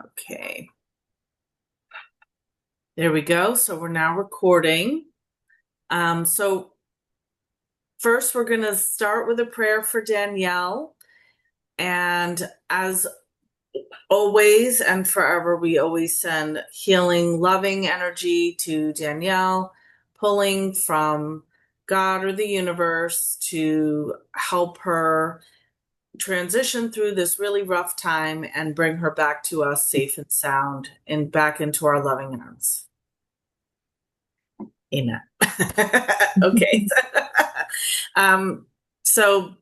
Okay. There we go. So we're now recording. So first we're going to start with a prayer for Danielle. And as always and forever, we always send healing, loving energy to Danielle, pulling from God or the universe to help her transition through this really rough time and bring her back to us safe and sound and back into our loving arms. Amen. Okay. um, so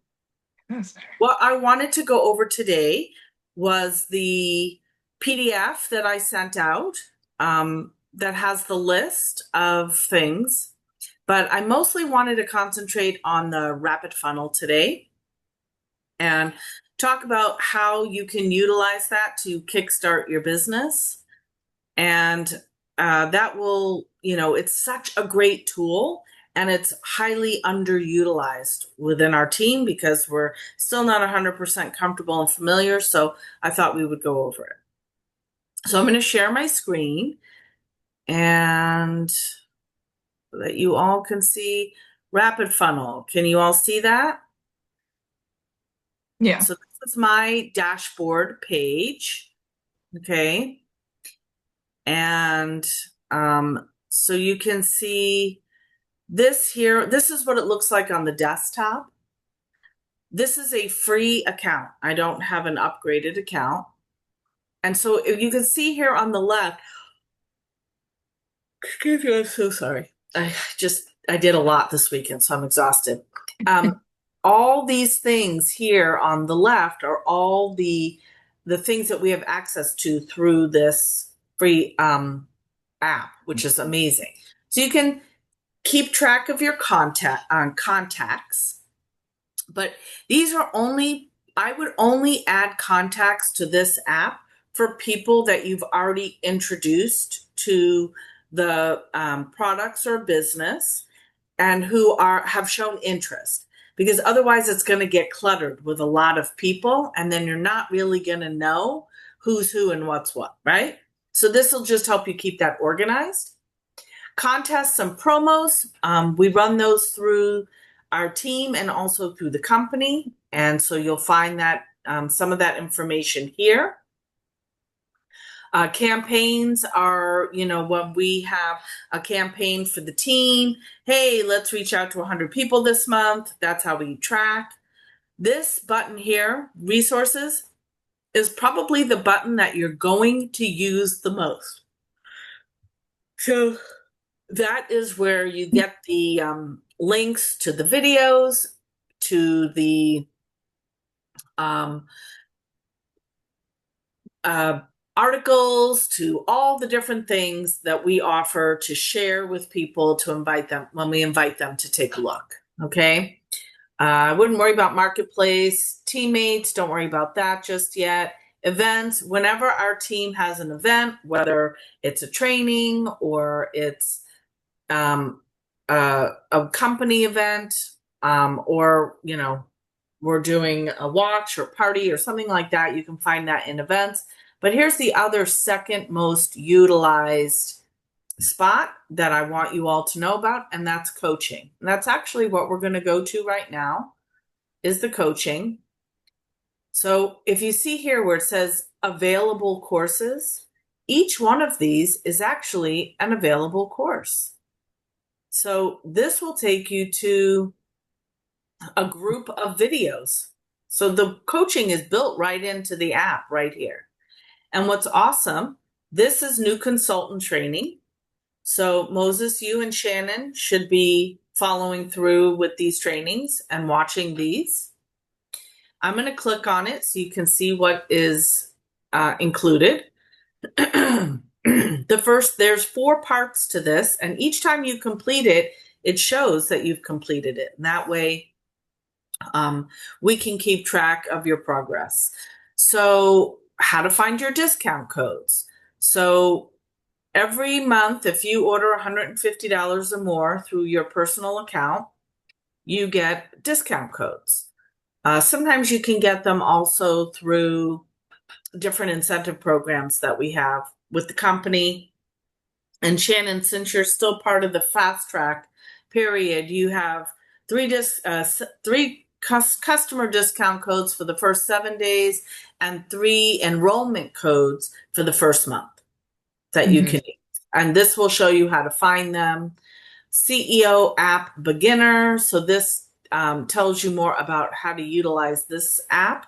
what I wanted to go over today was the PDF that I sent out that has the list of things, but I mostly wanted to concentrate on the rapid funnel today and talk about how you can utilize that to kickstart your business. And that will, it's such a great tool and it's highly underutilized within our team because we're still not 100% comfortable and familiar. So I thought we would go over it. So I'm going to share my screen and so that you all can see Rapid Funnel. Can you all see that? Yeah. So this is my dashboard page. Okay. And so you can see this here. This is what it looks like on the desktop. This is a free account. I don't have an upgraded account. And so if you can see here on the left, excuse me, I'm so sorry. I did a lot this weekend, so I'm exhausted. All these things here on the left are all the things that we have access to through this free app, which is amazing. So you can keep track of your contacts, but these are I would only add contacts to this app for people that you've already introduced to the products or business and who have shown interest, because otherwise it's going to get cluttered with a lot of people and then you're not really going to know who's who and what's what, right? So this will just help you keep that organized. Contests and promos, we run those through our team and also through the company. And so you'll find that some of that information here. Campaigns are, when we have a campaign for the team, hey, let's reach out to 100 people this month. That's how we track. This button here, resources, is probably the button that you're going to use the most. So that is where you get the links to the videos, to the articles, to all the different things that we offer to share with people, to invite them when we invite them to take a look. Okay. I wouldn't worry about Marketplace. Teammates, don't worry about that just yet. Events, whenever our team has an event, whether it's a training or it's a company event, or, we're doing a watch or party or something like that, you can find that in events. But here's the other second most utilized spot that I want you all to know about, and that's coaching. And that's actually what we're going to go to right now, is the coaching. So if you see here where it says available courses, each one of these is actually an available course. So this will take you to a group of videos. So the coaching is built right into the app right here. And what's awesome, this is new consultant training. So Moses, you and Shannon should be following through with these trainings and watching these. I'm going to click on it so you can see what is included. There's 4 parts to this, and each time you complete it, it shows that you've completed it. And that way, we can keep track of your progress. So how to find your discount codes. So every month, if you order $150 or more through your personal account, you get discount codes. Sometimes you can get them also through different incentive programs that we have with the company. And Shannon, since you're still part of the fast track period, you have three customer discount codes for the first 7 days and 3 enrollment codes for the first month that you can use. And this will show you how to find them. CEO app beginner. So this tells you more about how to utilize this app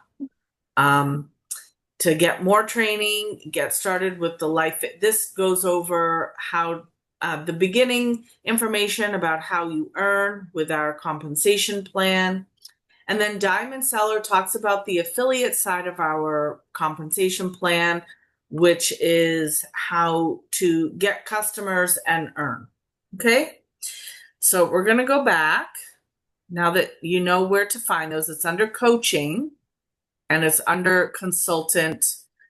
to get more training, get started with the life. This goes over how the beginning information about how you earn with our compensation plan. And then Diamond Seller talks about the affiliate side of our compensation plan, which is how to get customers and earn. Okay. So we're going to go back now that you know where to find those. It's under coaching and it's under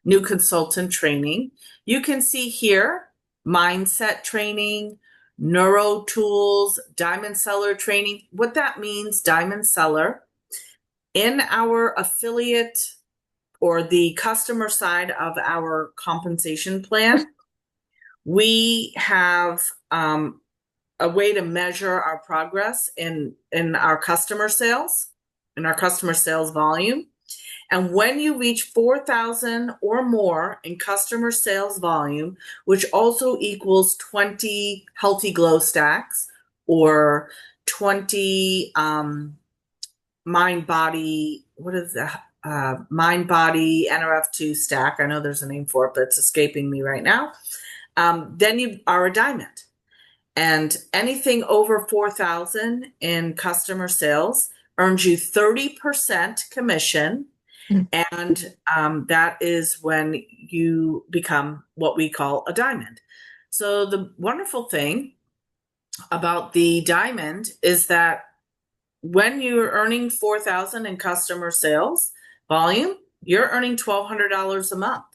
new consultant training. You can see here, mindset training, neuro tools, Diamond Seller training. What that means, Diamond Seller, in our affiliate or the customer side of our compensation plan, we have a way to measure our progress in our customer sales, in our customer sales volume. And when you reach 4,000 or more in customer sales volume, which also equals 20 Healthy Glow stacks or 20 mind body, what is that? Mind body NRF2 stack. I know there's a name for it, but it's escaping me right now. Then you are a diamond. And anything over 4,000 in customer sales earns you 30% commission. And that is when you become what we call a diamond. So the wonderful thing about the diamond is that when you're earning 4,000 in customer sales volume, you're earning $1,200 a month.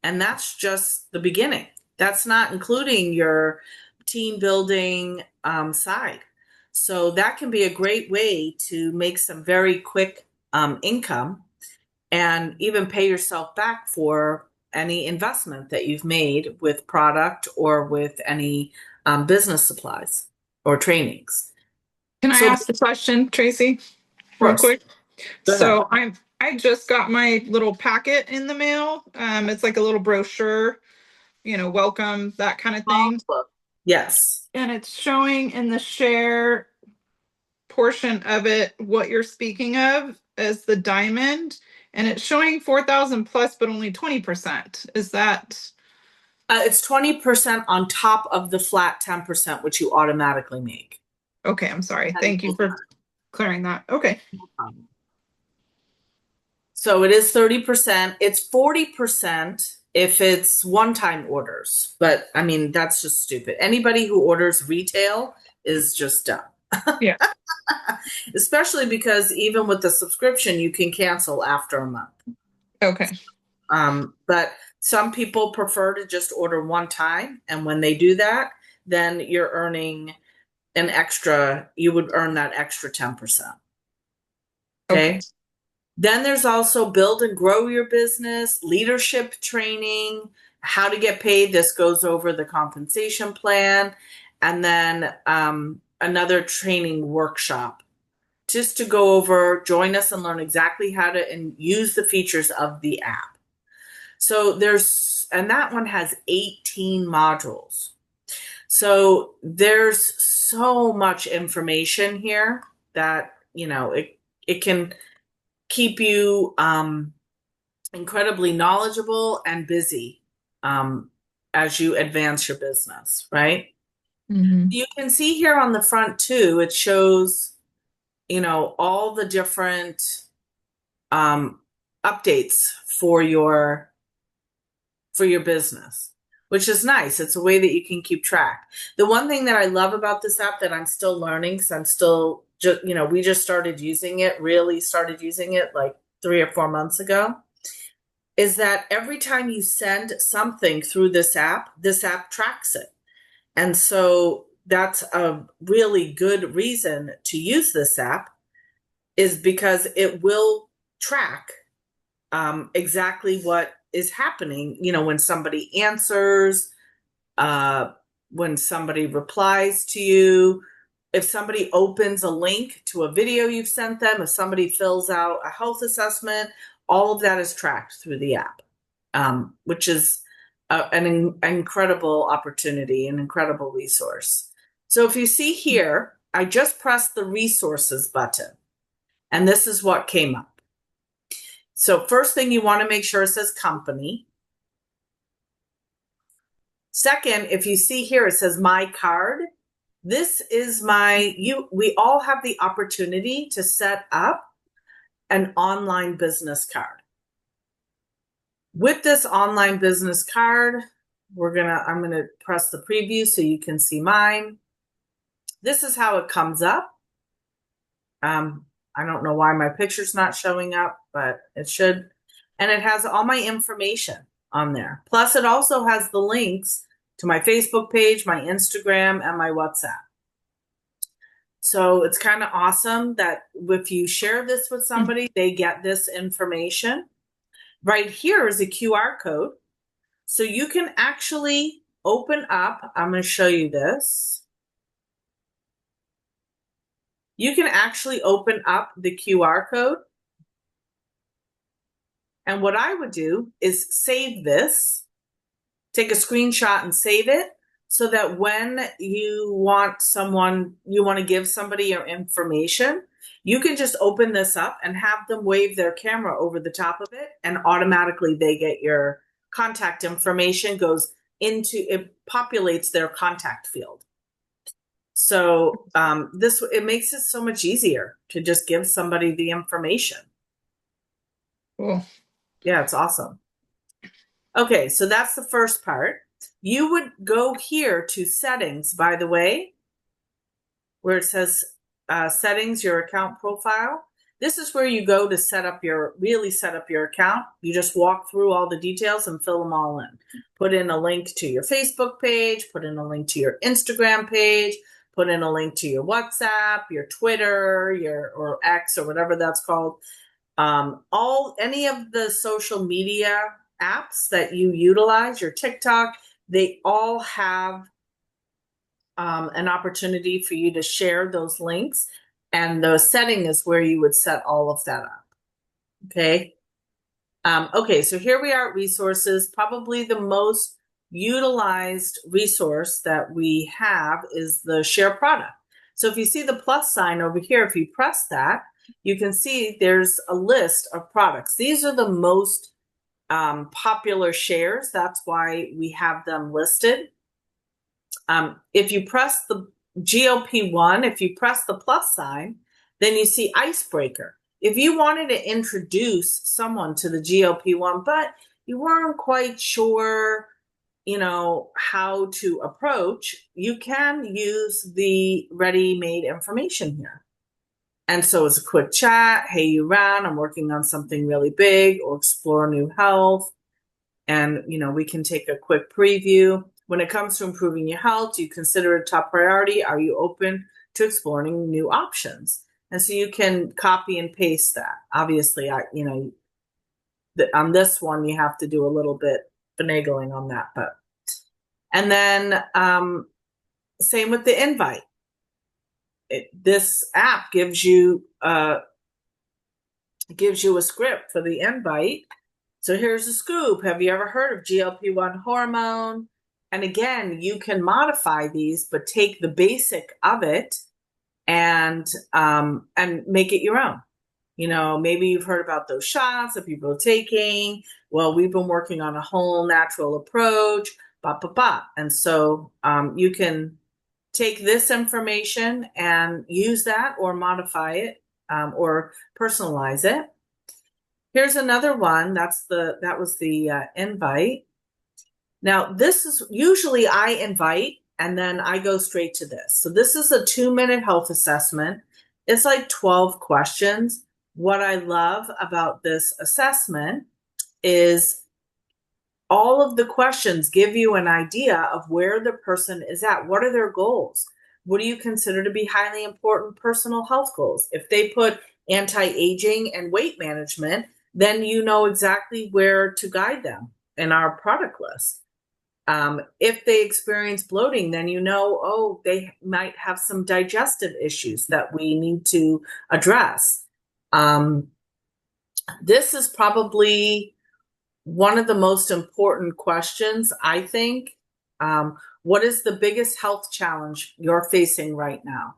And that's just the beginning. That's not including your team building side. So that can be a great way to make some very quick income and even pay yourself back for any investment that you've made with product or with any business supplies or trainings. Can I So, ask a question, Tracy, of real course, quick? go ahead. So I just got my little packet in the mail. It's like a little brochure, welcome, that kind of thing. Yes. And it's showing in the share portion of it what you're speaking of as the diamond. And it's showing 4,000 plus, but only 20%. Is that? It's 20% on top of the flat 10%, which you automatically make. Okay, I'm sorry. Thank you for clearing that. Okay. So it is 30%. It's 40% if it's one-time orders. But I mean, that's just stupid. Anybody who orders retail is just dumb. Yeah. Especially because even with the subscription, you can cancel after a month. Okay. But some people prefer to just order one time. And when they do that, then you're earning you would earn that extra 10%. Okay. Then there's also build and grow your business, leadership training, how to get paid. This goes over the compensation plan. And then another training workshop just to go over, join us and learn exactly how to use the features of the app. So and that one has 18 modules. So there's so much information here that, it can keep you incredibly knowledgeable and busy as you advance your business, right? Mm-hmm. You can see here on the front too, it shows, all the different updates for your business, which is nice. It's a way that you can keep track. The one thing that I love about this app that I'm still learning, because I'm still we just really started using it like 3 or 4 months ago, is that every time you send something through this app tracks it. And so that's a really good reason to use this app, is because it will track exactly what is happening, when somebody answers, uh, when somebody replies to you, if somebody opens a link to a video you've sent them, if somebody fills out a health assessment, all of that is tracked through the app, which is an incredible opportunity, an incredible resource. So if you see here, I just pressed the resources button, and this is what came up. So first thing, you want to make sure it says company. Second, if you see here, it says my card. This is we all have the opportunity to set up an online business card. With this online business card, I'm going to press the preview so you can see mine. This is how it comes up. I don't know why my picture's not showing up, but it should. And it has all my information on there. Plus, it also has the links to my Facebook page, my Instagram, and my WhatsApp. So it's kind of awesome that if you share this with somebody, they get this information. Right here is a QR code. So you can actually open up, I'm going to show you this. You can actually open up the QR code. And what I would do is save this, take a screenshot and save it, so that when you want to give somebody your information, you can just open this up and have them wave their camera over the top of it, and automatically they get your contact information, it populates their contact field. So it makes it so much easier to just give somebody the information. Cool. Yeah, it's awesome. Okay, so that's the first part. You would go here to settings, by the way, where it says settings, your account profile. This is where you go to set up your account. You just walk through all the details and fill them all in. Put in a link to your Facebook page, put in a link to your Instagram page, put in a link to your WhatsApp, your Twitter, or X, or whatever that's called. Any of the social media apps that you utilize, your TikTok, they all have an opportunity for you to share those links, and the setting is where you would set all of that up. Okay. Okay, so here we are at resources. Probably the most utilized resource that we have is the share product. So if you see the plus sign over here, if you press that, you can see there's a list of products. These are the most popular shares. That's why we have them listed. If you press the GLP-1, if you press the plus sign, then you see Icebreaker. If you wanted to introduce someone to the GLP-1, but you weren't quite sure, how to approach, you can use the ready-made information here. And so it's a quick chat. Hey, you ran, I'm working on something really big, or explore new health. And, we can take a quick preview. When it comes to improving your health, do you consider it a top priority? Are you open to exploring new options? And so you can copy and paste that. Obviously, on this one, you have to do a little bit finagling on that. And then same with the invite. This app gives you a script for the invite. So here's the scoop. Have you ever heard of GLP-1 hormone? And again, you can modify these, but take the basic of it and make it your own. Maybe you've heard about those shots that people are taking. Well, we've been working on a whole natural approach, And so you can take this information and use that, or modify it, or personalize it. Here's another one. That was the invite. Now, this is usually I invite and then I go straight to this. So this is a 2-minute health assessment. It's like 12 questions. What I love about this assessment is all of the questions give you an idea of where the person is at. What are their goals? What do you consider to be highly important personal health goals? If they put anti-aging and weight management, then you know exactly where to guide them in our product list. If they experience bloating, then you know, oh, they might have some digestive issues that we need to address. This is probably one of the most important questions, I think. What is the biggest health challenge you're facing right now?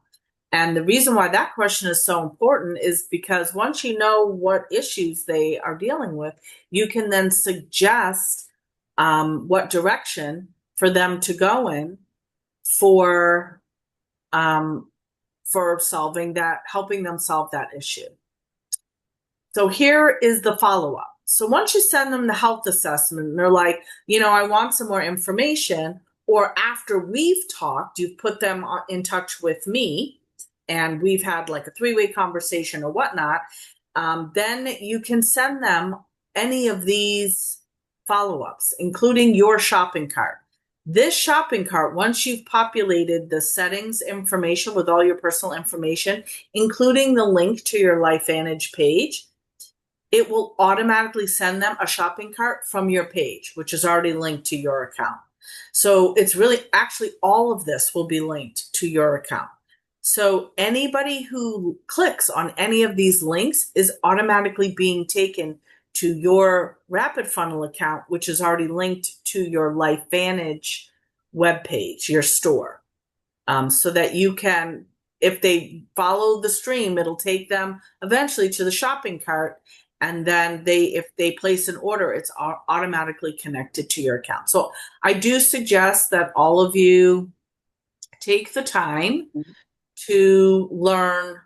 And the reason why that question is so important is because once you know what issues they are dealing with, you can then suggest what direction for them to go in for solving that, helping them solve that issue. So here is the follow-up. So once you send them the health assessment, and they're like, I want some more information, or after we've talked, you've put them in touch with me, and we've had like a 3-way conversation or whatnot, then you can send them any of these follow-ups, including your shopping cart. This shopping cart, once you've populated the settings information with all your personal information, including the link to your LifeVantage page, it will automatically send them a shopping cart from your page, which is already linked to your account. So it's really, actually, all of this will be linked to your account. So anybody who clicks on any of these links is automatically being taken to your Rapid Funnel account, which is already linked to your LifeVantage webpage, your store, so that you can, if they follow the stream, it'll take them eventually to the shopping cart. And then if they place an order, it's automatically connected to your account. So I do suggest that all of you take the time to learn,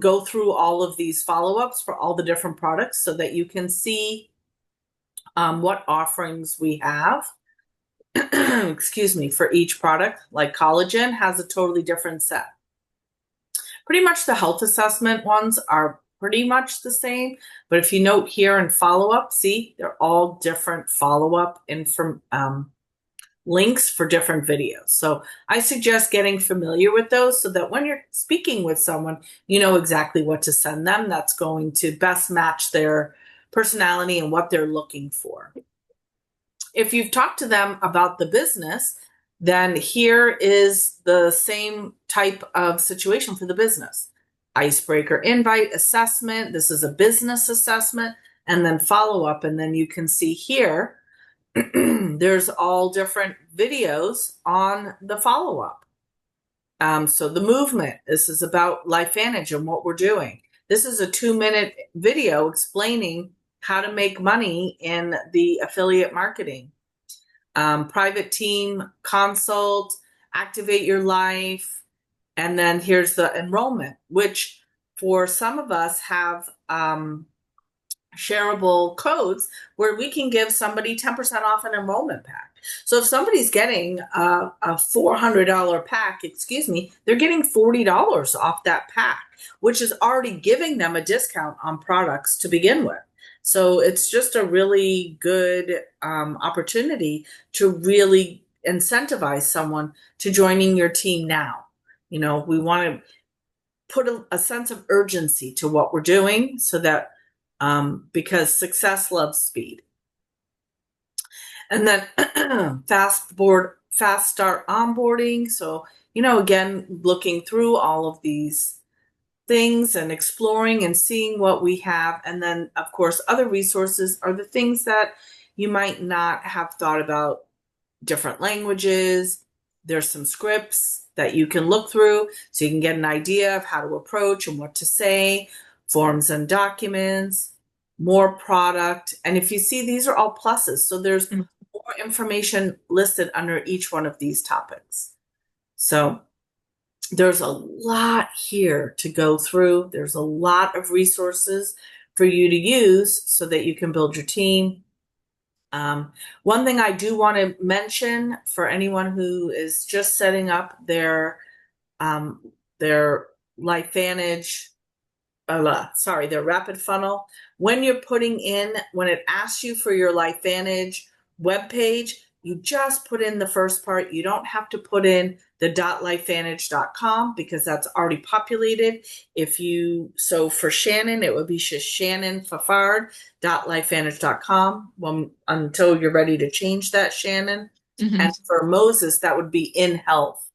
go through all of these follow-ups for all the different products so that you can see what offerings we have. Excuse me, for each product. Like collagen has a totally different set. Pretty much the health assessment ones are pretty much the same, but if you note here in follow-up, see, they're all different follow-up links for different videos. So I suggest getting familiar with those so that when you're speaking with someone, you know exactly what to send them. That's going to best match their personality and what they're looking for. If you've talked to them about the business, then here is the same type of situation for the business. Icebreaker invite assessment. This is a business assessment, and then follow up. And then you can see here, there's all different videos on the follow up. So the movement, this is about LifeVantage and what we're doing. This is a 2-minute video explaining how to make money in the affiliate marketing. Private team consult, activate your life. And then here's the enrollment, which for some of us have shareable codes where we can give somebody 10% off an enrollment pack. So if somebody's getting a $400 pack, they're getting $40 off that pack, which is already giving them a discount on products to begin with. So it's just a really good opportunity to really incentivize someone to joining your team now. We want to put a sense of urgency to what we're doing so that because success loves speed. And then fast start onboarding. So, again, looking through all of these things and exploring and seeing what we have. And then, of course, other resources are the things that you might not have thought about. Different languages. There's some scripts that you can look through so you can get an idea of how to approach and what to say, forms and documents, more product. And if you see, these are all pluses. So there's more information listed under each one of these topics. So there's a lot here to go through. There's a lot of resources for you to use so that you can build your team. One thing I do want to mention for anyone who is just setting up their LifeVantage, their Rapid Funnel, when it asks you for your LifeVantage webpage, you just put in the first part. You don't have to put in the .lifevantage.com because that's already populated. So for Shannon, it would be just shannonfafard.lifevantage.com until you're ready to change that, Shannon. Mhm. And for Moses, that would be in health.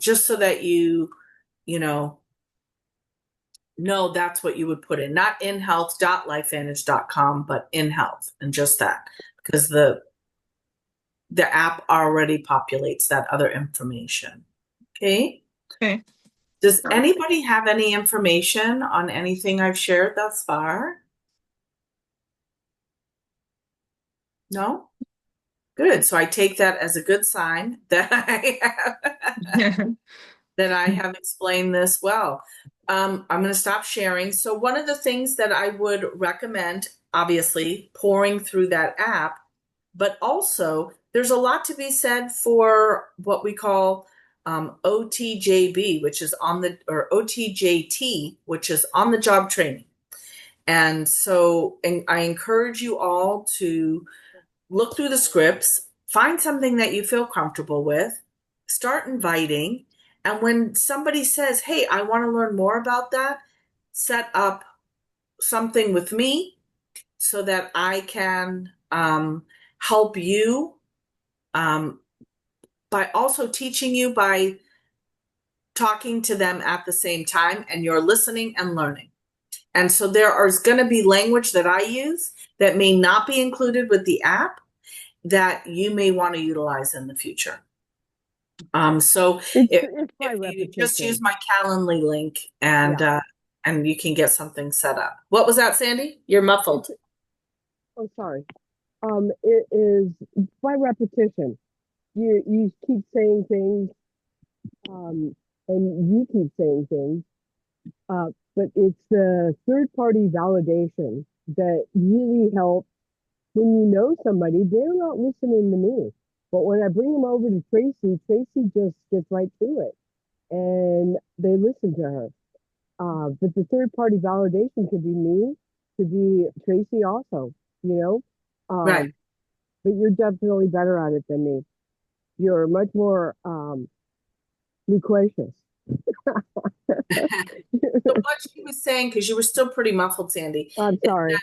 Just so that you know that's what you would put in, not in health.lifevantage.com, but in health, and just that, because the app already populates that other information. Okay. Okay. Does anybody have any information on anything I've shared thus far? No? Good. So I take that as a good sign that I have explained this well. I'm going to stop sharing. So one of the things that I would recommend, obviously, pouring through that app, but also there's a lot to be said for what we call OTJB, which is or OTJT, which is on the job training. And so I encourage you all to look through the scripts, find something that you feel comfortable with, start inviting. And when somebody says, hey, I want to learn more about that, set up something with me so that I can help you by also teaching you by talking to them at the same time, and you're listening and learning. And so there is going to be language that I use that may not be included with the app that you may want to utilize in the future. So It's by if you just repetition. use my Calendly link and you can get something set up. What was that, Sandy? You're muffled. Oh, sorry. It is by repetition. You keep saying things, and you keep saying things, but it's the third party validation that really helps. When you know somebody, they're not listening to me. But when I bring them over to Tracy, Tracy just gets right to it and they listen to her. But the third party validation could be me, could be Tracy also, you know? Right. But you're definitely better at it than me. You're much more loquacious. So what she was saying, because you were still pretty muffled, Sandy. I'm sorry.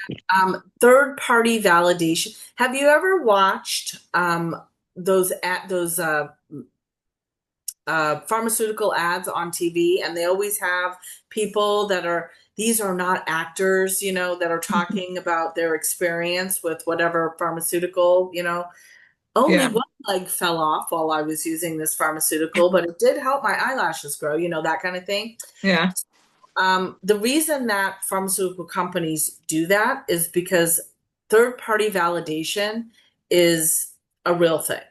Third party validation. Have you ever watched those pharmaceutical ads on TV? And they always have people these are not actors, that are talking about their experience with whatever pharmaceutical, Only Yeah. one leg fell off while I was using this pharmaceutical, but it did help my eyelashes grow, that kind of thing. Yeah. The reason that pharmaceutical companies do that is because third-party validation is a real thing.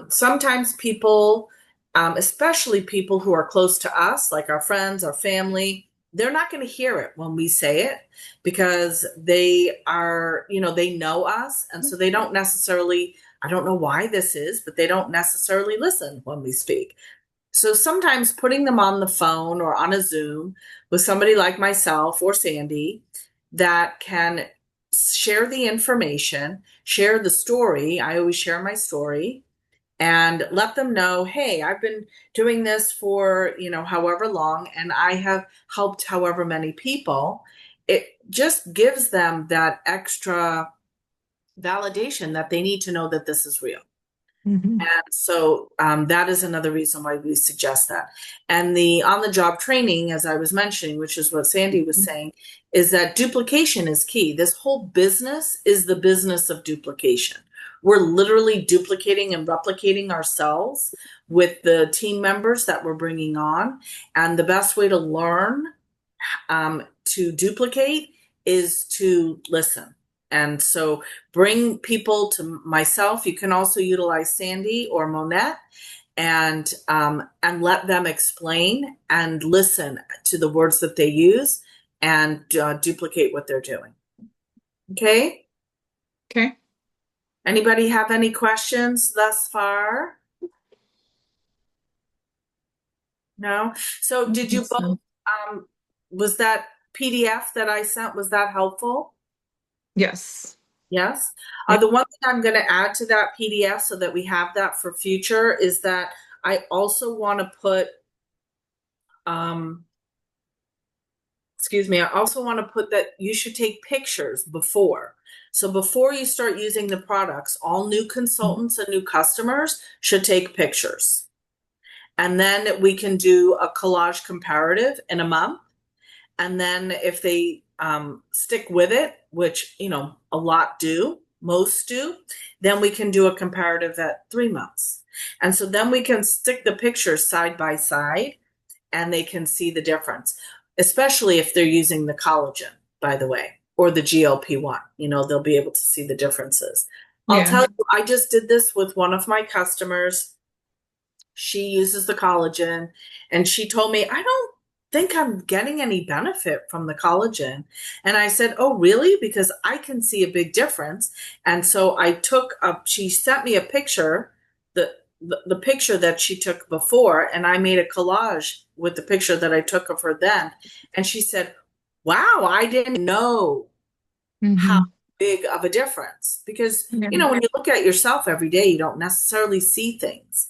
Sometimes people, especially people who are close to us, like our friends, our family, they're not going to hear it when we say it because they are, they know us. And so they don't necessarily, I don't know why this is, but they don't necessarily listen when we speak. So sometimes putting them on the phone or on a Zoom with somebody like myself or Sandy that can share the information, share the story. I always share my story and let them know, hey, I've been doing this for, however long, and I have helped however many people. It just gives them that extra validation that they need to know that this is real. Mm-hmm. And so that is another reason why we suggest that. And the on-the-job training, as I was mentioning, which is what Sandy was saying, is that duplication is key. This whole business is the business of duplication. We're literally duplicating and replicating ourselves with the team members that we're bringing on. And the best way to learn to duplicate is to listen. And so bring people to myself. You can also utilize Sandy or Monette and let them explain and listen to the words that they use and duplicate what they're doing. Okay? Okay. Anybody have any questions thus far? No? So did you both, was that PDF that I sent, was that helpful? Yes. Yes. Yeah. The one thing I'm going to add to that PDF so that we have that for future is that I also want to put, um, excuse me, I also want to put that you should take pictures before. So before you start using the products, all new consultants and new customers should take pictures. And then we can do a collage comparative in a month. And then if they stick with it, which, you know, a lot do, most do, then we can do a comparative at 3 months. And so then we can stick the pictures side by side and they can see the difference, especially if they're using the collagen, by the way, or the GLP-1. You know, they'll be able to see the differences. I'll Yeah. tell you, I just did this with one of my customers. She uses the collagen and she told me, I don't think I'm getting any benefit from the collagen. And I said, oh, really? Because I can see a big difference. And so she sent me a picture, the picture that she took before, and I made a collage with the picture that I took of her then. And she said, wow, I didn't know how Mhm. big of a difference. Because, Yeah. you know, when you look at yourself every day, you don't necessarily see things.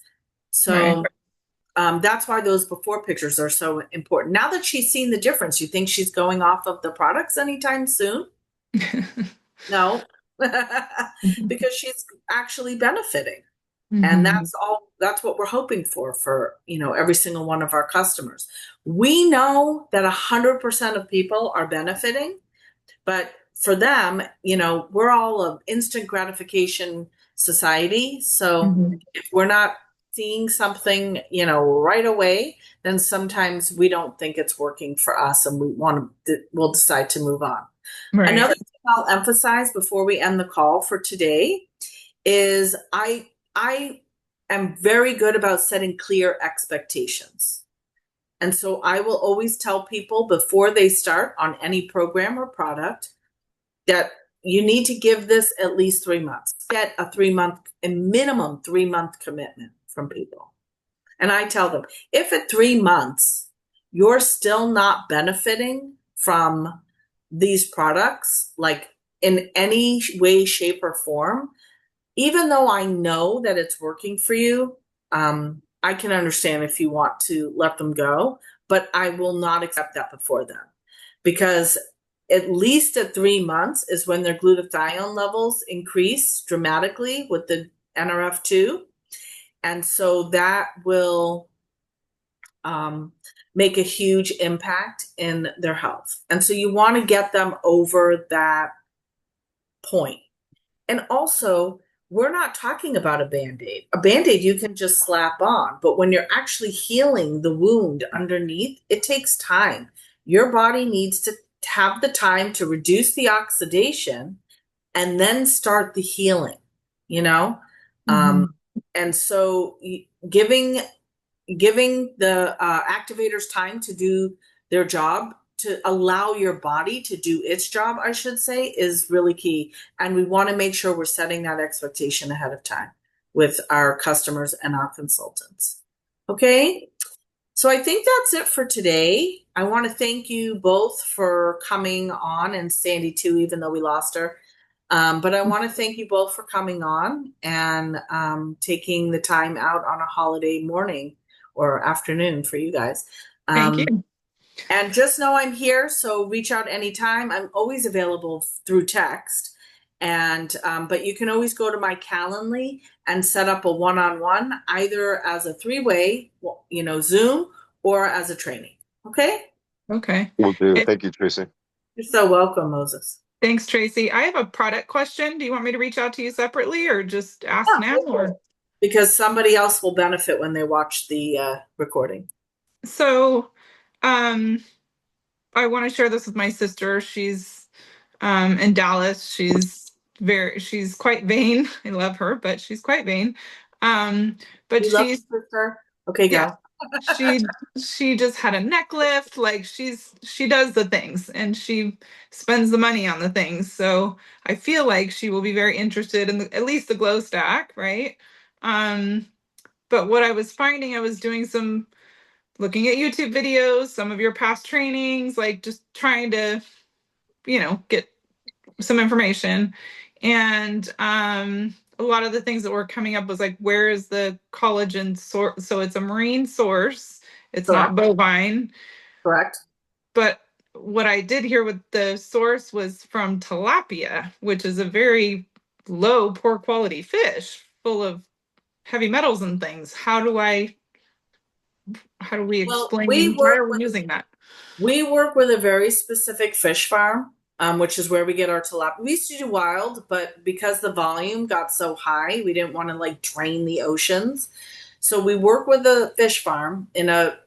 Right. So that's why those before pictures are so important. Now that she's seen the difference, you think she's going off of the products anytime soon? No, because she's actually benefiting. And Mhm. that's what we're hoping for, you know, every single one of our customers. We know that 100% of people are benefiting, but for them, you know, we're all an instant gratification society. So Mhm. if we're not seeing something, you know, right away, then sometimes we don't think it's working for us and we'll decide to move on. Right. Another thing I'll emphasize before we end the call for today is I am very good about setting clear expectations. And so I will always tell people before they start on any program or product that you need to give this at least 3 months. Get a minimum 3 month commitment from people. And I tell them, if at 3 months you're still not benefiting from these products, like in any way, shape, or form, even though I know that it's working for you, I can understand if you want to let them go, but I will not accept that before then. Because at least at 3 months is when their glutathione levels increase dramatically with the NRF2. And so that will make a huge impact in their health. And so you want to get them over that point. And also, we're not talking about a band aid. A band aid you can just slap on, but when you're actually healing the wound underneath, it takes time. Your body needs to have the time to reduce the oxidation and then start the healing, you know? Mhm. And so giving the activators time to do their job, to allow your body to do its job, I should say, is really key. And we want to make sure we're setting that expectation ahead of time with our customers and our consultants. Okay. So I think that's it for today. I want to thank you both for coming on, and Sandy too, even though we lost her. But I want to thank you both for coming on and taking the time out on a holiday morning or afternoon for you guys. Thank Um, you. and just know I'm here, so reach out anytime. I'm always available through text. And but you can always go to my Calendly and set up a one-on-one, either as a three-way, you know, Zoom, or as a training. Okay? Okay. Will do. Eh, Thank you, Tracy. You're so welcome, Moses. Thanks, Tracy. I have a product question. Do you want me to reach out to you separately or just ask Yeah, now? go for it. Or Because somebody else will benefit when they watch the recording. so, um, I want to share this with my sister. She's in Dallas. She's quite vain. I love her, but she's quite vain. But We love she's you, sister. Okay, yeah, go. she just had a neck lift. Like she does the things and she spends the money on the things. So I feel like she will be very interested in at least the glow stack, right? Um, but what I was finding, I was doing some looking at YouTube videos, some of your past trainings, like just trying to, get some information. And a lot of the things that were coming up was like, where is the collagen source? So it's a marine source. It's not Correct. bovine. Correct. But what I did hear with the source was from tilapia, which is a very low, poor quality fish full of heavy metals and things. How do we Well, explain why are we using that? we work with a very specific fish farm, which is where we get our tilapia. We used to do wild, but because the volume got so high, we didn't want to like drain the oceans. So we work with a fish farm in a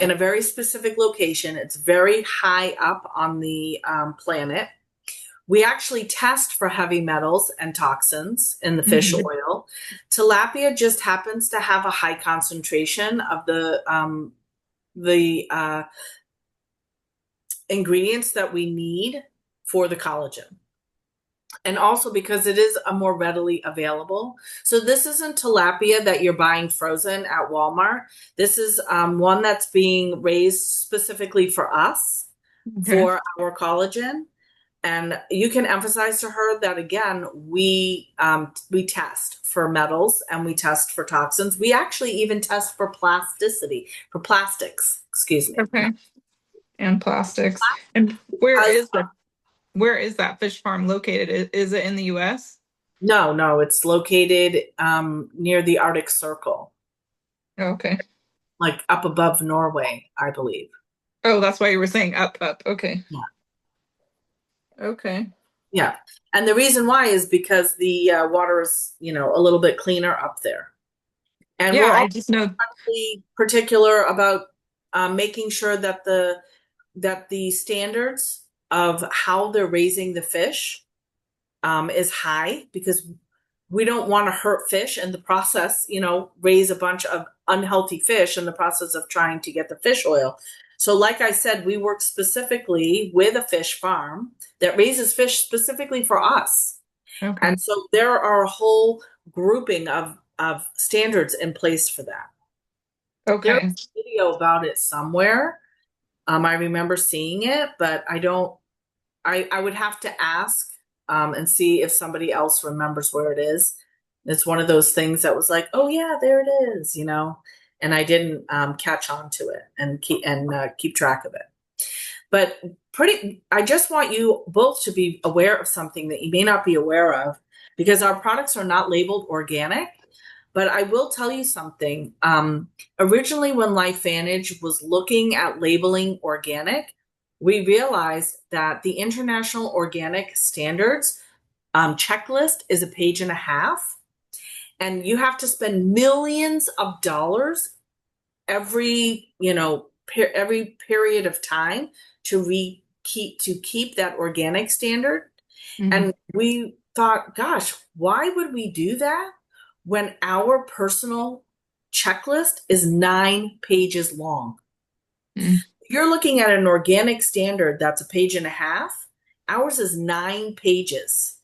very specific location. It's very high up on the planet. We actually test for heavy metals and toxins in the fish Mhm. oil. Tilapia just happens to have a high concentration of the ingredients that we need for the collagen. And also because it is a more readily available. So this isn't tilapia that you're buying frozen at Walmart. This is one that's being raised specifically for us, Okay. for our collagen. And you can emphasize to her that again, we test for metals and we test for toxins. We actually even test for plasticity, for plastics. Excuse me. Okay. And plastics. And where is that fish farm located? Is it in the US? No, it's located near the Arctic Circle, Okay. like up above Norway, I believe. Oh, that's why you were saying up. Okay. Yeah. Okay. Yeah. And the reason why is because the water is, a little bit cleaner up there. And Yeah, we're I also just know. incredibly particular about making sure that the standards of how they're raising the fish is high, because we don't want to hurt fish in the process, raise a bunch of unhealthy fish in the process of trying to get the fish oil. So like I said, we work specifically with a fish farm that raises fish specifically for us. Okay. And so there are a whole grouping of standards in place for that. There's Okay. a video about it somewhere. I remember seeing it, but I would have to ask and see if somebody else remembers where it is. It's one of those things that was like, oh yeah, there it is, and I didn't catch on to it and keep track of it. But I just want you both to be aware of something that you may not be aware of, because our products are not labeled organic. But I will tell you something. Originally, when LifeVantage was looking at labeling organic, we realized that the International Organic Standards checklist is a page and a half, and you have to spend millions of dollars every every period of time to keep that organic standard. Mhm. And we thought, gosh, why would we do that when our personal checklist is 9 pages long? Mhm. You're looking at an organic standard that's a page and a half. Ours is 9 pages.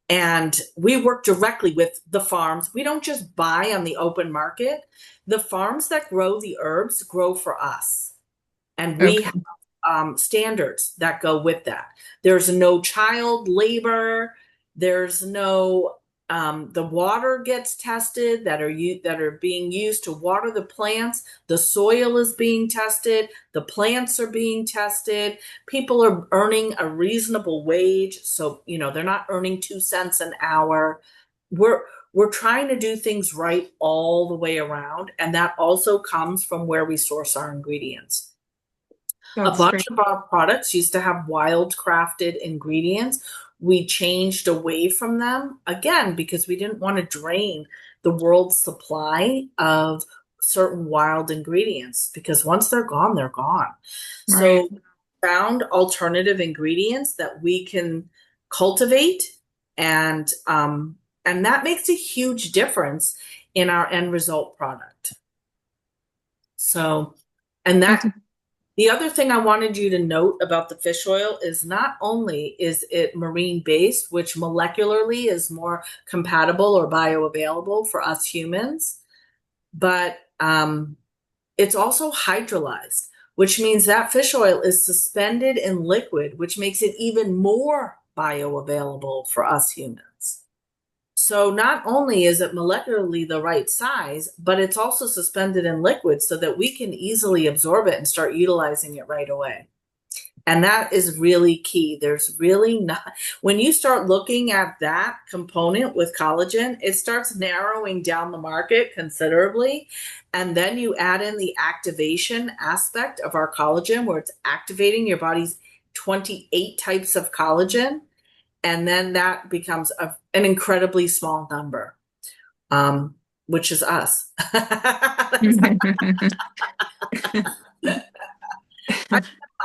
And we work directly with the farms. We don't just buy on the open market. The farms that grow the herbs grow for us. And we Okay. have standards that go with that. There's no child labor. There's no the water gets tested that are being used to water the plants. The soil is being tested. The plants are being tested. People are earning a reasonable wage, so they're not earning 2 cents an hour. We're trying to do things right all the way around, and that also comes from where we source our ingredients. A That's bunch great. of our products used to have wild crafted ingredients. We changed away from them again because we didn't want to drain the world's supply of certain wild ingredients, because once they're gone, they're gone. So Right. we found alternative ingredients that we can cultivate, and that makes a huge difference in our end result product. So, and That's the other thing I wanted you to note about the fish oil is not only is it marine based, which molecularly is more compatible or bioavailable for us humans, but it's also hydrolyzed, which means that fish oil is suspended in liquid, which makes it even more bioavailable for us humans. So not only is it molecularly the right size, but it's also suspended in liquid so that we can easily absorb it and start utilizing it right away. And that is really key. There's really not, when you start looking at that component with collagen, it starts narrowing down the market considerably. And then you add in the activation aspect of our collagen, where it's activating your body's 28 types of collagen. And then that becomes an incredibly small number, which is us.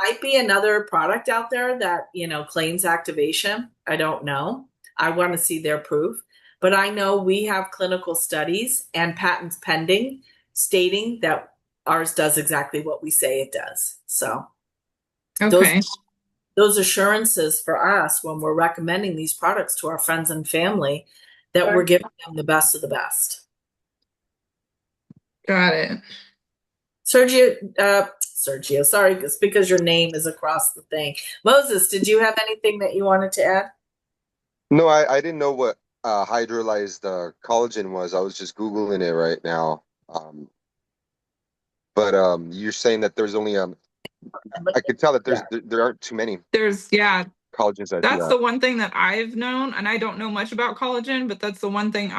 Might be another product out there that, claims activation. I don't know. I want to see their proof. But I know we have clinical studies and patents pending stating that ours does exactly what we say it does. So Okay. those assurances for us when we're recommending these products to our friends and family, that we're giving them the best of the best. Got it. Sergio, sorry, it's because your name is across the thing. Moses, did you have anything that you wanted to add? No, I didn't know what hydrolyzed collagen was. I was just Googling it right now. But you're saying that there's only I could tell that there aren't too many There's collagens that do that's that. the one thing that I've known, and I don't know much about collagen, but that's the one thing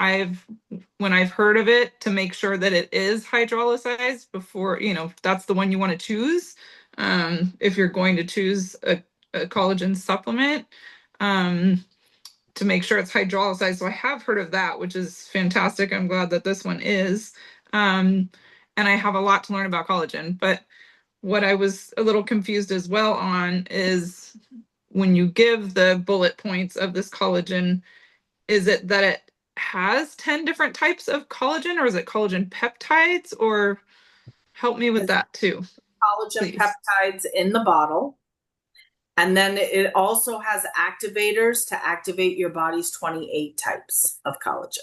when I've heard of it, to make sure that it is hydrolyzed before, that's the one you want to choose. If you're going to choose a collagen supplement, to make sure it's hydrolyzed. So I have heard of that, which is fantastic. I'm glad that this one is. And I have a lot to learn about collagen, but what I was a little confused as well on is, when you give the bullet points of this collagen, is it that it has 10 different types of collagen, or is it collagen peptides? Or help me with that too. Collagen peptides in the bottle. And then it also has activators to activate your body's 28 types of collagen.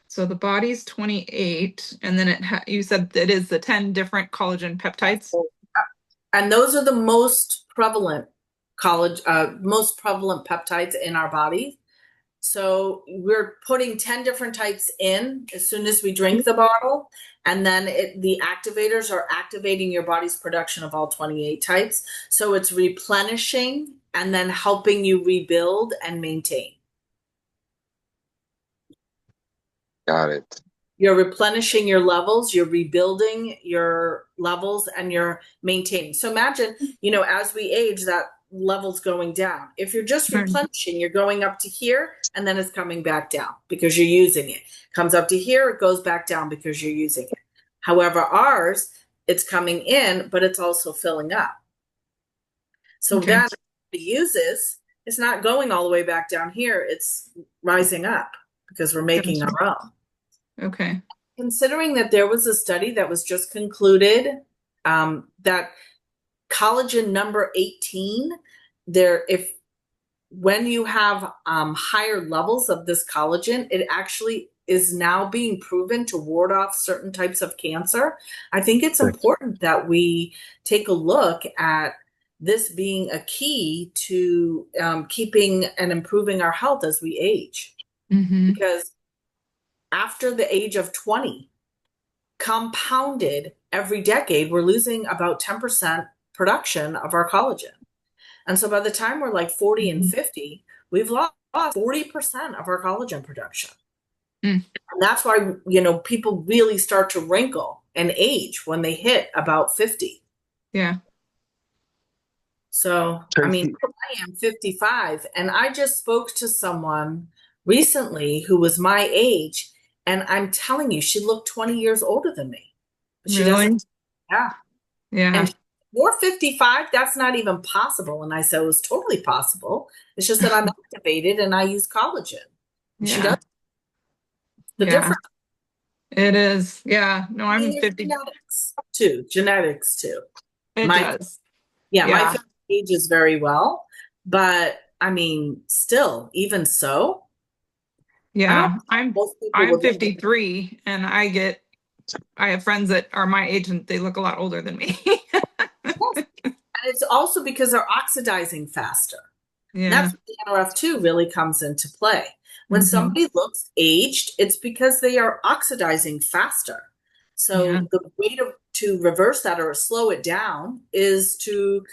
So the body's 28, and then you said it is the 10 different collagen peptides. And those are the most prevalent peptides in our body. So we're putting 10 different types in as soon as we drink the bottle. And then the activators are activating your body's production of all 28 types. So it's replenishing and then helping you rebuild and maintain. Got it. You're replenishing your levels, you're rebuilding your levels, and you're maintaining. So imagine, as we age, that level's going down. If you're just replenishing, you're going up to here, and then it's coming back down because you're using it. Comes up to here, it goes back down because you're using it. However, ours, it's coming in, but it's also filling up. So that it uses, it's not going all the way back down here, it's rising up because we're making our own. Okay. Considering that there was a study that was just concluded, that collagen number 18, when you have higher levels of this collagen, it actually is now being proven to ward off certain types of cancer. I think it's important that we take a look at this being a key to keeping and improving our health as we age. Mm-hmm. Because after the age of 20, compounded every decade, we're losing about 10% production of our collagen. And so by the time we're like 40 and 50, we've lost 40% of our collagen production. And that's why, people really start to wrinkle and age when they hit about 50. Yeah. So, I am 55, and I just spoke to someone recently who was my age, and I'm telling you, she looked 20 years older than me. But she doesn't. Yeah. Yeah. And you're 55, that's not even possible. And I said, it was totally possible. It's just that I'm activated and I use collagen. Yeah. She does. The difference. It is. Yeah. No, I'm 50. Genetics too. It does. Yeah, my family ages very well. But still, even so. Yeah. I'm 53, and I have friends that are my age and they look a lot older than me. And it's also because they're oxidizing faster. Yeah. That's where the NRF2 really comes into play. When Mhm. somebody looks aged, it's because they are oxidizing faster. Yeah. So the way to reverse that or slow it down is to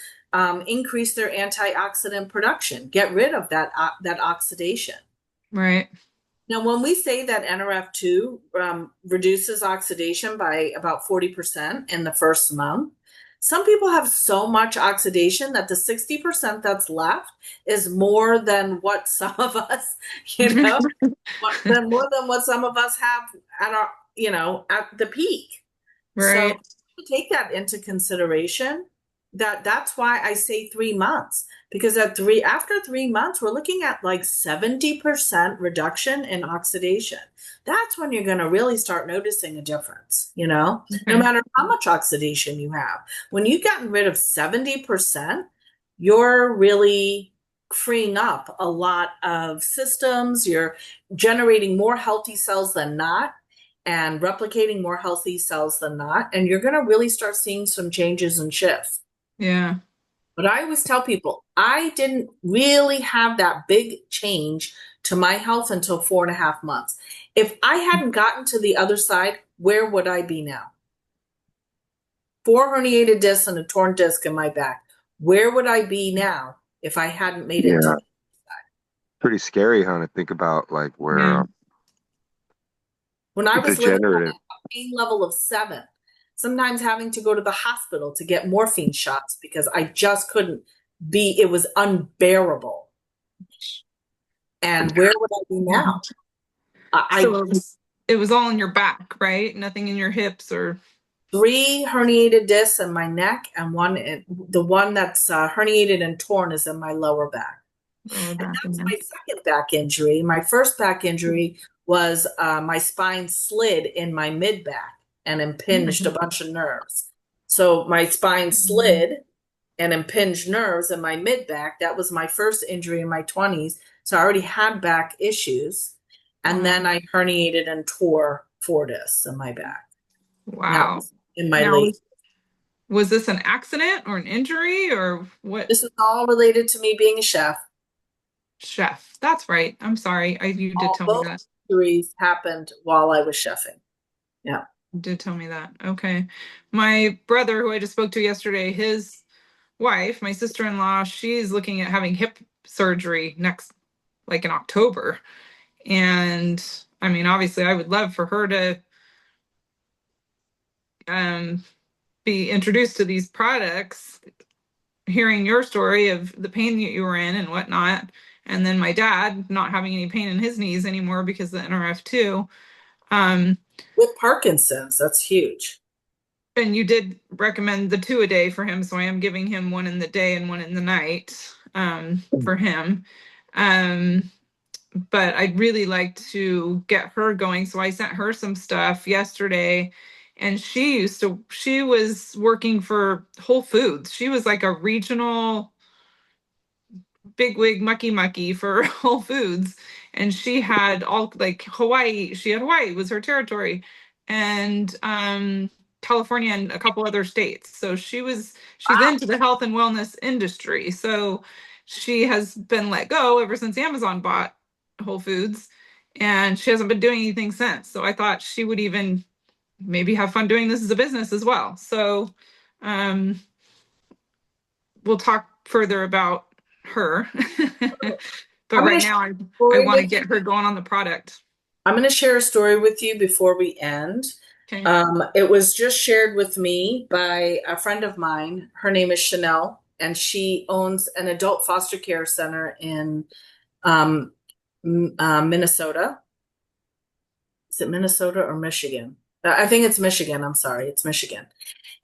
increase their antioxidant production, get rid of that oxidation. Right. Now, when we say that NRF2 reduces oxidation by about 40% in the first month, some people have so much oxidation that the 60% that's left is more than what some of us, more than what some of us have at our, at the peak. So Right. take that into consideration. That's why I say 3 months, because after 3 months, we're looking at like 70% reduction in oxidation. That's when you're going to really start noticing a difference, no Okay. matter how much oxidation you have. When you've gotten rid of 70%, you're really freeing up a lot of systems. You're generating more healthy cells than not, and replicating more healthy cells than not. And you're going to really start seeing some changes and shifts. Yeah. But I always tell people, I didn't really have that big change to my health until 4.5 months. If I hadn't gotten to the other side, where would I be now? 4 herniated discs and a torn disc in my back. Where would I be now if I hadn't made it to Yeah, the pretty scary, huh? To think about like Yeah. where When I the was living on degenerative. a pain level of 7, sometimes having to go to the hospital to get morphine shots because I just couldn't be, it was unbearable. And where would I be now? So I it was all in your back, right? Nothing in your hips or 3 herniated discs in my neck, and the one that's herniated and torn is in my lower back. lower And back. that was Yeah. my second back injury. My first back injury was my spine slid in my mid back and impinged a bunch of nerves. So my spine slid and impinged nerves in my mid back. That was my first injury in my 20s. So I already had back issues. And then I herniated and tore 4 discs in my back. And that Wow. was in my Now, late. was this an accident or an injury or what? This is all related to me being a chef. Chef. That's right. I'm sorry. You did tell me Both that. injuries happened while I was chefing. Yeah. You did tell me that. Okay. My brother, who I just spoke to yesterday, his wife, my sister-in-law, she's looking at having hip surgery next, like in October. And I mean, obviously, I would love for her to be introduced to these products, hearing your story of the pain that you were in and whatnot. And then my dad not having any pain in his knees anymore because of the NRF2. With Parkinson's, that's huge. And you did recommend the 2 a day for him, so I am giving him one in the day and one in the night for him. But I'd really like to get her going. So I sent her some stuff yesterday, and she was working for Whole Foods. She was like a regional bigwig mucky for Whole Foods, and she had all like Hawaii. She had Hawaii was her territory, and California and a couple other states. So she's into the health and wellness industry. So she has been let go ever since Amazon bought Whole Foods, and she hasn't been doing anything since. So I thought she would even maybe have fun doing this as a business as well. So we'll talk further about her. But I'm right going to now, share I a story want to with get her going on the product. I'm going to share a story with you before we end. Okay. It was just shared with me by a friend of mine. Her name is Chanel, and she owns an adult foster care center in Minnesota. Is it Minnesota or Michigan? I think it's Michigan. I'm sorry, it's Michigan.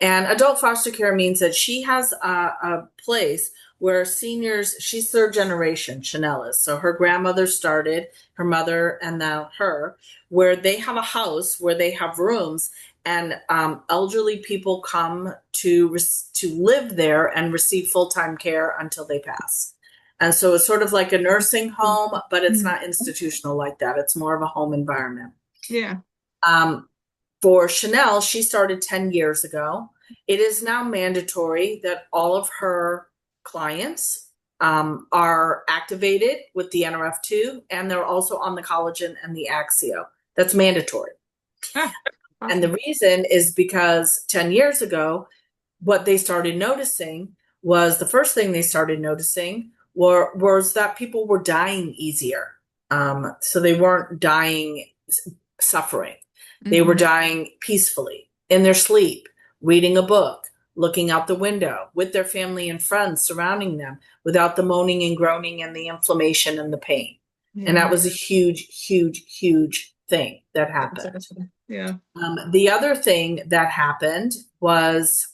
And adult foster care means that she has a place where seniors, she's third generation, Chanel is. So her grandmother started, her mother, and now her, where they have a house where they have rooms, and elderly people come to live there and receive full-time care until they pass. And so it's sort of like a nursing home, but it's not institutional like that. It's more of a home environment. Yeah. For Chanel, she started 10 years ago. It is now mandatory that all of her clients are activated with the NRF2, and they're also on the collagen and the Axio. That's mandatory. Ah, And the awesome. reason is because 10 years ago, what they started noticing was the first thing they started noticing was that people were dying easier. So they weren't dying suffering. They were Mhm. dying peacefully in their sleep, reading a book, looking out the window with their family and friends surrounding them without the moaning and groaning and the inflammation and the pain. And Yeah. that was a huge, huge, huge thing that happened. That's awesome. Yeah. The other thing that happened was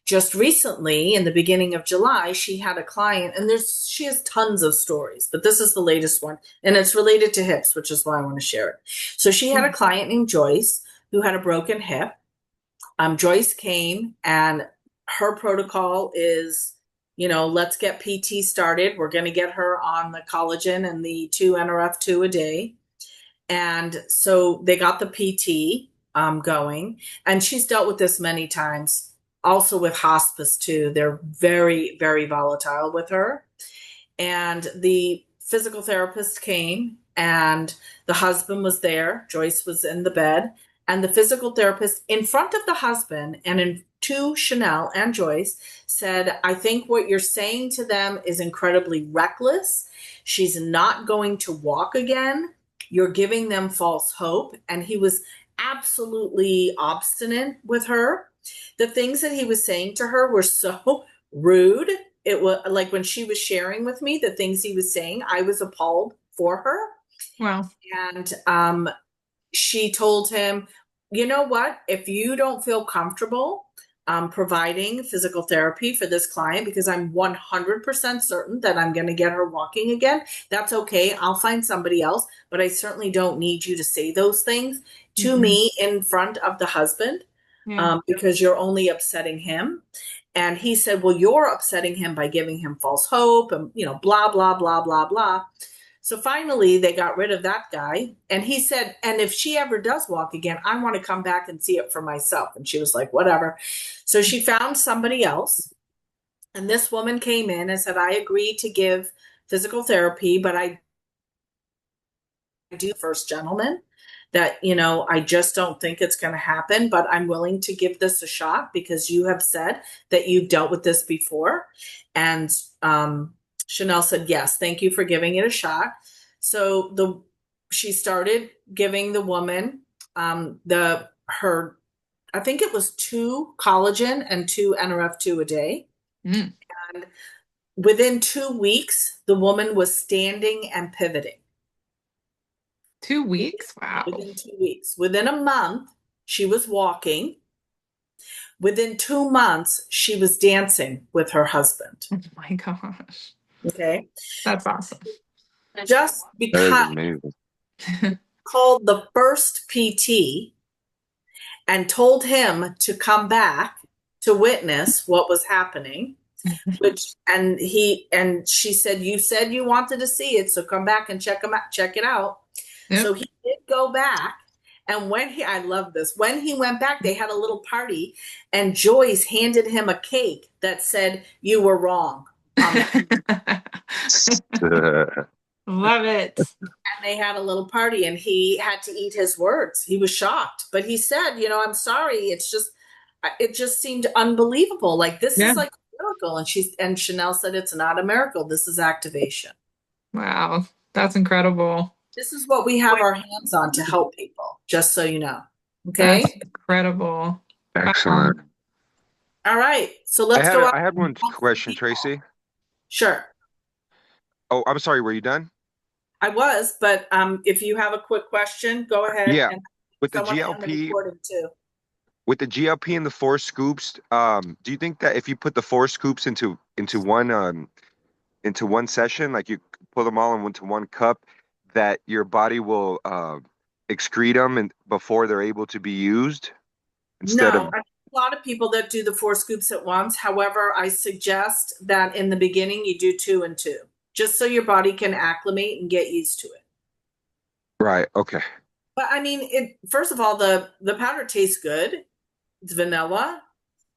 just recently, in the beginning of July, she had a client, and she has tons of stories, but this is the latest one, and it's related to hips, which is why I want to share it. So she had a client named Joyce who had a broken hip. Joyce came, and her protocol is, let's get PT started. We're going to get her on the collagen and the 2 NRF2 a day. And so they got the PT going, and she's dealt with this many times, also with hospice too. They're very, very volatile with her. And the physical therapist came, and the husband was there. Joyce was in the bed, and the physical therapist in front of the husband and to Chanel and Joyce said, I think what you're saying to them is incredibly reckless. She's not going to walk again. You're giving them false hope. And he was absolutely obstinate with her. The things that he was saying to her were so rude. It was like when she was sharing with me the things he was saying, I was appalled for her. Wow. And she told him, you know what? If you don't feel comfortable providing physical therapy for this client, because I'm 100% certain that I'm going to get her walking again, that's okay. I'll find somebody else, but I certainly don't need you to say those things to me in front of the husband, because you're only upsetting him. And he said, well, you're upsetting him by giving him false hope and, blah, blah, blah, blah, blah. So finally, they got rid of that guy. And he said, and if she ever does walk again, I want to come back and see it for myself. And she was like, whatever. So she found somebody else. And this woman came in and said, I agree to give physical therapy, but I do first gentleman that, I just don't think it's going to happen, but I'm willing to give this a shot because you have said that you've dealt with this before. And Chanel said, yes, thank you for giving it a shot. So she started giving the woman I think it was 2 collagen and 2 NRF2 a day. Mm. And within 2 weeks, the woman was standing and pivoting. 2 weeks? Wow. Within 2 weeks. Within a month, she was walking. Within 2 months, she was dancing with her husband. Oh my gosh. Okay. That's awesome. Just That is because amazing. called the first PT and told him to come back to witness what was happening, and she said, you said you wanted to see it, so come back and check it out. Yep. So he did go back. And I love this. When he went back, they had a little party, and Joyce handed him a cake that said, you were wrong. Love it. And they had a little party, and he had to eat his words. He was shocked, but he said, I'm sorry. It just seemed unbelievable. Like, this is like a miracle. And Chanel said, it's not a miracle. This is activation. Wow. That's incredible. This is what we have our hands on to help people, just so you know. Okay. That's incredible. Excellent. All right. So let's go. I had one question, Tracy. Sure. Oh, I'm sorry. Were you done? I was, but if you have a quick question, go ahead. Yeah. And With the someone on the GLP, recording too. with the GLP and the 4 scoops, do you think that if you put the 4 scoops into one session, like you pull them all into one cup, that your body will excrete them and before they're able to be used? Instead No, of I think a lot of people that do the 4 scoops at once. However, I suggest that in the beginning you do 2 and 2, just so your body can acclimate and get used to it. right, okay. But I mean, first of all, the powder tastes good. It's vanilla.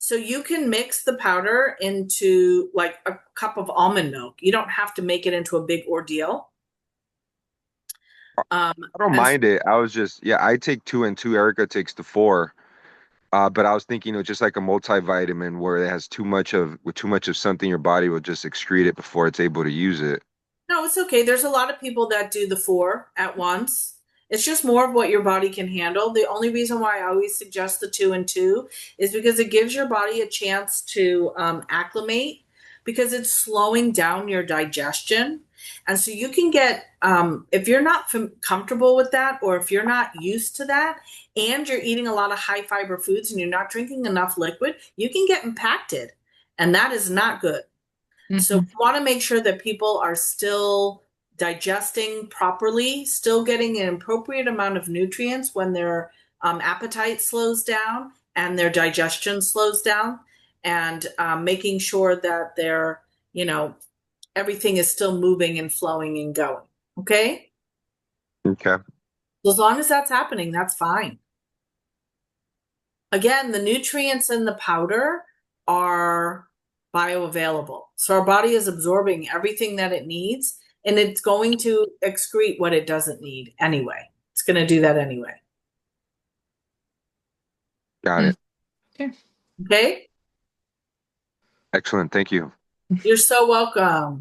So you can mix the powder into like a cup of almond milk. You don't have to make it into a big ordeal. I don't And mind it. I was just, yeah, I take 2 and 2. Erica takes the 4. But I was thinking of just like a multivitamin where it has too much of something, your body will just excrete it before it's able to use it. no, it's okay. There's a lot of people that do the 4 at once. It's just more of what your body can handle. The only reason why I always suggest the 2 and 2 is because it gives your body a chance to acclimate, because it's slowing down your digestion. And so you can get, if you're not comfortable with that, or if you're not used to that, and you're eating a lot of high fiber foods and you're not drinking enough liquid, you can get impacted. And that is not good. So we want to make sure that people are still digesting properly, still getting an appropriate amount of nutrients when their appetite slows down and their digestion slows down, and making sure that their, everything is still moving and flowing and going. Okay? Okay. So as long as that's happening, that's fine. Again, the nutrients in the powder are bioavailable. So our body is absorbing everything that it needs, and it's going to excrete what it doesn't need anyway. It's going to do that anyway. Got it. Okay? Excellent. Thank you. You're so welcome.